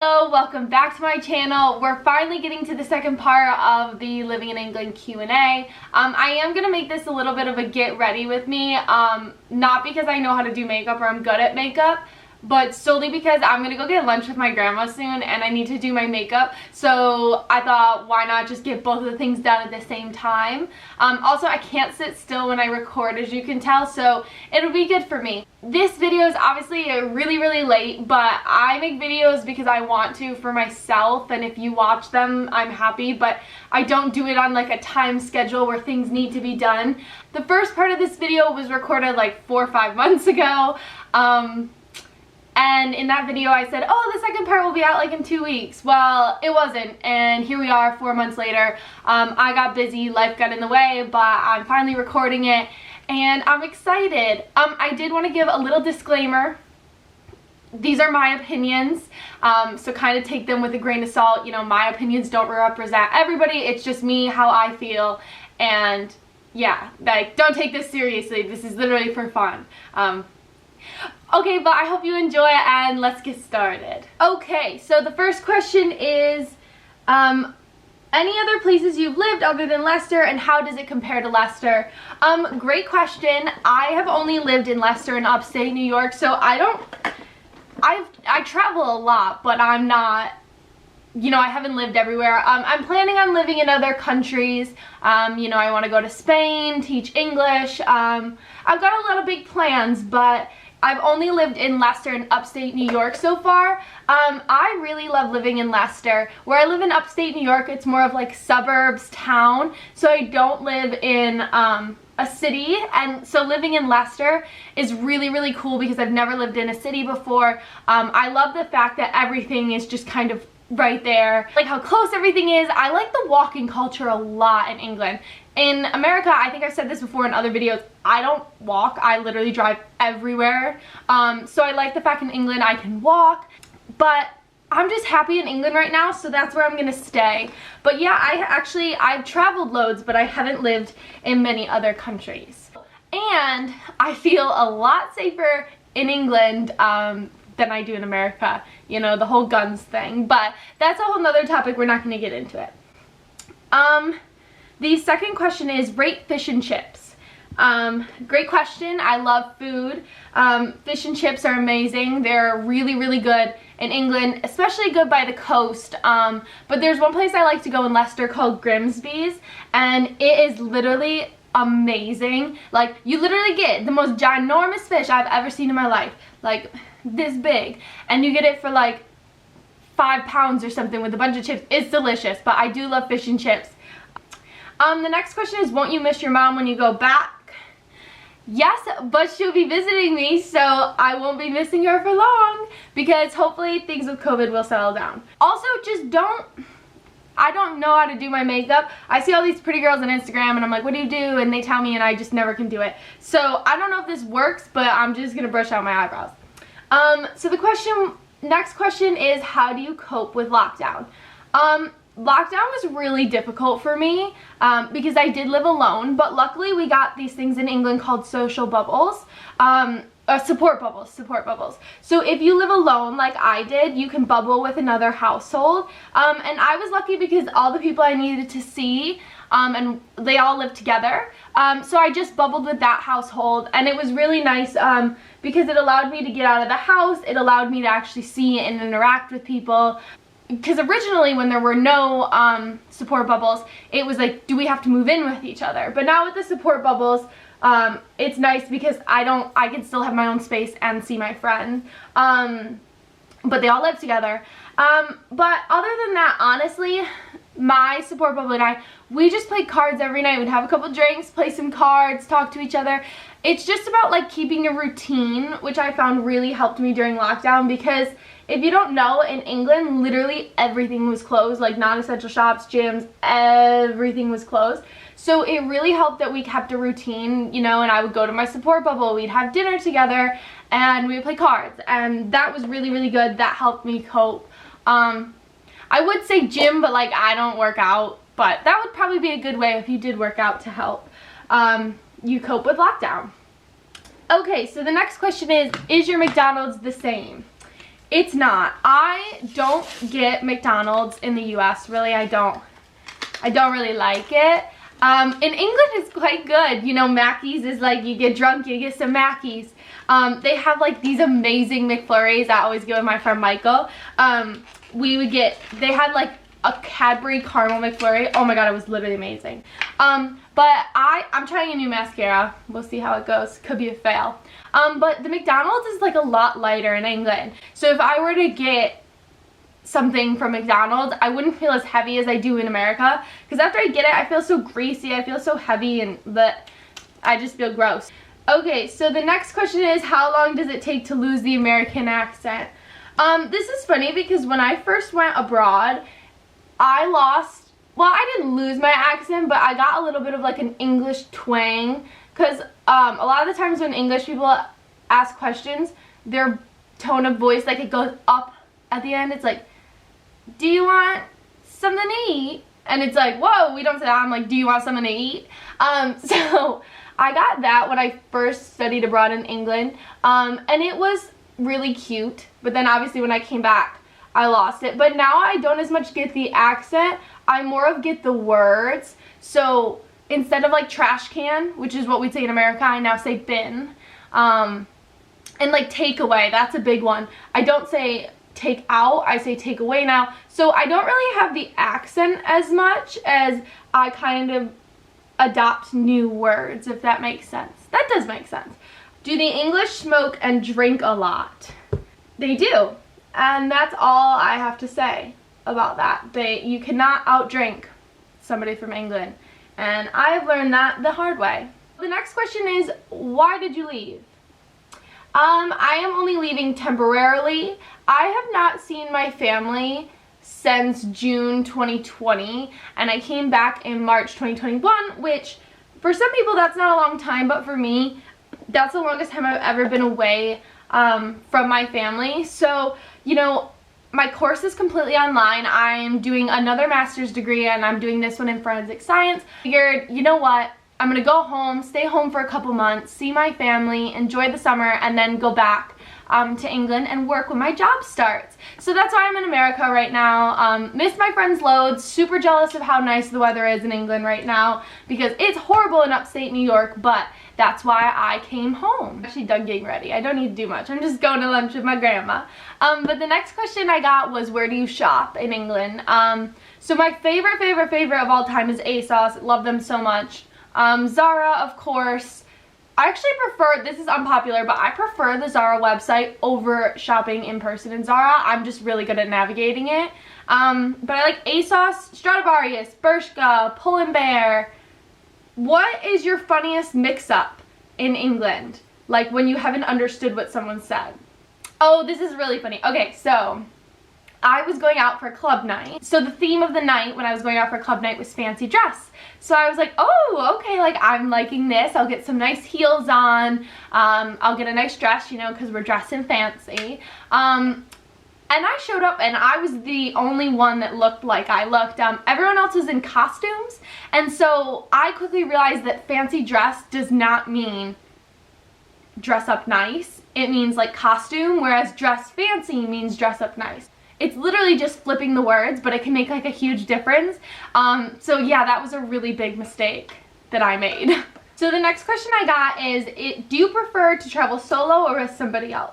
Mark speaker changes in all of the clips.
Speaker 1: Hello, welcome back to my channel. We're finally getting to the second part of the Living in England Q&A. I am going to make this a little bit of a get ready with me, not because I know how to do makeup or I'm good at makeup, but solely because I'm going to go get lunch with my grandma soon and I need to do my makeup. So I thought, why not just get both of the things done at the same time. Also, I can't sit still when I record, as you can tell, so it'll be good for me. This video is obviously really late, but I make videos because I want to for myself, and if you watch them, I'm happy, but I don't do it on like a time schedule where things need to be done. The first part of this video was recorded like 4 or 5 months ago. And in that video I said, oh, the second part will be out like in 2 weeks. Well, it wasn't, and here we are 4 months later. I got busy, life got in the way, but I'm finally recording it, and I'm excited. I did want to give a little disclaimer. These are my opinions, so kind of take them with a grain of salt. You know, my opinions don't represent everybody. It's just me, how I feel, and yeah, like, don't take this seriously. This is literally for fun. Okay, but I hope you enjoy it, and let's get started. Okay, so the first question is, any other places you've lived other than Leicester, and how does it compare to Leicester? Great question. I have only lived in Leicester in upstate New York, so I travel a lot, but I'm not, you know, I haven't lived everywhere. I'm planning on living in other countries. You know, I want to go to Spain, teach English. I've got a lot of big plans, but I've only lived in Leicester in upstate New York so far. I really love living in Leicester. Where I live in upstate New York, it's more of like suburbs, town, so I don't live in a city, and so living in Leicester is really cool because I've never lived in a city before. I love the fact that everything is just kind of right there, like how close everything is. I like the walking culture a lot in England. In America, I think I've said this before in other videos, I don't walk, I literally drive everywhere. So I like the fact in England I can walk, but I'm just happy in England right now, so that's where I'm gonna stay. But yeah, I've traveled loads, but I haven't lived in many other countries. And I feel a lot safer in England than I do in America. You know, the whole guns thing, but that's a whole nother topic. We're not gonna get into it. The second question is rate fish and chips. Great question. I love food. Fish and chips are amazing. They're really good in England, especially good by the coast. But there's one place I like to go in Leicester called Grimsby's, and it is literally amazing. Like, you literally get the most ginormous fish I've ever seen in my life, like this big, and you get it for like 5 pounds or something with a bunch of chips. It's delicious, but I do love fish and chips. The next question is, won't you miss your mom when you go back? Yes, but she'll be visiting me, so I won't be missing her for long, because hopefully things with COVID will settle down. Also, I don't know how to do my makeup. I see all these pretty girls on Instagram and I'm like, what do you do? And they tell me and I just never can do it. So I don't know if this works, but I'm just gonna brush out my eyebrows. So the next question is, how do you cope with lockdown? Lockdown was really difficult for me because I did live alone, but luckily we got these things in England called social bubbles, support bubbles. So if you live alone like I did, you can bubble with another household, and I was lucky because all the people I needed to see, and they all lived together, so I just bubbled with that household, and it was really nice because it allowed me to get out of the house. It allowed me to actually see and interact with people. Because originally when there were no support bubbles, it was like, do we have to move in with each other? But now with the support bubbles, it's nice because I can still have my own space and see my friend. But they all live together. But other than that, honestly, my support bubble and we just played cards every night. We'd have a couple drinks, play some cards, talk to each other. It's just about like keeping a routine, which I found really helped me during lockdown, because if you don't know, in England, literally everything was closed, like non-essential shops, gyms, everything was closed. So it really helped that we kept a routine, you know, and I would go to my support bubble, we'd have dinner together, and we would play cards, and that was really good. That helped me cope. I would say gym, but like I don't work out, but that would probably be a good way if you did work out to help you cope with lockdown. Okay, so the next question is your McDonald's the same? It's not. I don't get McDonald's in the US. Really, I don't really like it. In England, it's quite good. You know, Mackey's is like, you get drunk, you get some Mackey's. They have like these amazing McFlurries I always get with my friend Michael. They had like a Cadbury caramel McFlurry. Oh my god, it was literally amazing. But I'm trying a new mascara. We'll see how it goes. Could be a fail. But the McDonald's is like a lot lighter in England. So if I were to get something from McDonald's, I wouldn't feel as heavy as I do in America. Because after I get it, I feel so greasy. I feel so heavy and I just feel gross. Okay, so the next question is, how long does it take to lose the American accent? This is funny because when I first went abroad, I didn't lose my accent, but I got a little bit of like an English twang, because a lot of the times when English people ask questions, their tone of voice, like it goes up at the end. It's like, do you want something to eat? And it's like, whoa, we don't say that. I'm like, do you want something to eat? So I got that when I first studied abroad in England, and it was really cute, but then obviously when I came back, I lost it. But now I don't as much get the accent. I more of get the words. So instead of like trash can, which is what we'd say in America, I now say bin. And like takeaway, that's a big one. I don't say take out, I say take away now. So I don't really have the accent as much as I kind of adopt new words, if that makes sense. That does make sense. Do the English smoke and drink a lot? They do. And that's all I have to say about that. You cannot outdrink somebody from England. And I've learned that the hard way. The next question is, why did you leave? I am only leaving temporarily. I have not seen my family since June 2020, and I came back in March 2021, which for some people that's not a long time, but for me, that's the longest time I've ever been away from my family. So, you know, my course is completely online. I'm doing another master's degree, and I'm doing this one in forensic science. Figured, you know what? I'm gonna go home, stay home for a couple months, see my family, enjoy the summer, and then go back to England and work when my job starts. So that's why I'm in America right now. Miss my friends loads, super jealous of how nice the weather is in England right now, because it's horrible in upstate New York, but that's why I came home. I'm actually done getting ready. I don't need to do much. I'm just going to lunch with my grandma. But the next question I got was, where do you shop in England? So my favorite of all time is ASOS. Love them so much. Zara, of course. I actually prefer, this is unpopular, but I prefer the Zara website over shopping in person in Zara. I'm just really good at navigating it. But I like ASOS, Stradivarius, Bershka, Pull & Bear. What is your funniest mix-up in England? Like when you haven't understood what someone said. Oh, this is really funny. Okay, so I was going out for club night. So the theme of the night when I was going out for club night was fancy dress. So I was like, oh, okay, like I'm liking this. I'll get some nice heels on. I'll get a nice dress, you know, because we're dressing fancy. And I showed up and I was the only one that looked like I looked. Everyone else was in costumes. And so I quickly realized that fancy dress does not mean dress up nice. It means like costume, whereas dress fancy means dress up nice. It's literally just flipping the words, but it can make like a huge difference. So yeah, that was a really big mistake that I made. So the next question I got is, do you prefer to travel solo or with somebody else?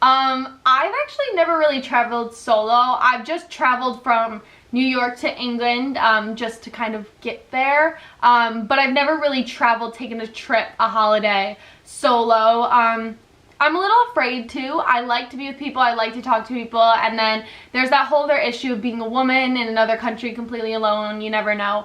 Speaker 1: I've actually never really traveled solo. I've just traveled from New York to England, just to kind of get there. But I've never really traveled, taken a trip, a holiday, solo. I'm a little afraid too. I like to be with people, I like to talk to people, and then there's that whole other issue of being a woman in another country completely alone. You never know.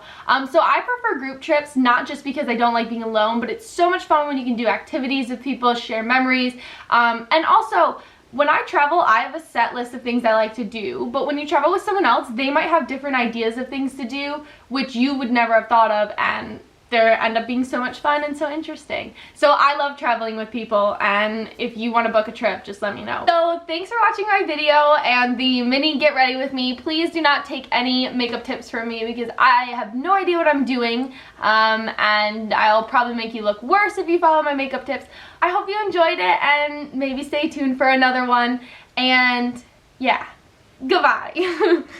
Speaker 1: So I prefer group trips, not just because I don't like being alone, but it's so much fun when you can do activities with people, share memories, and also when I travel, I have a set list of things I like to do, but when you travel with someone else, they might have different ideas of things to do, which you would never have thought of, and they end up being so much fun and so interesting. So I love traveling with people, and if you want to book a trip, just let me know. So thanks for watching my video and the mini get ready with me. Please do not take any makeup tips from me because I have no idea what I'm doing, and I'll probably make you look worse if you follow my makeup tips. I hope you enjoyed it, and maybe stay tuned for another one. And yeah, goodbye.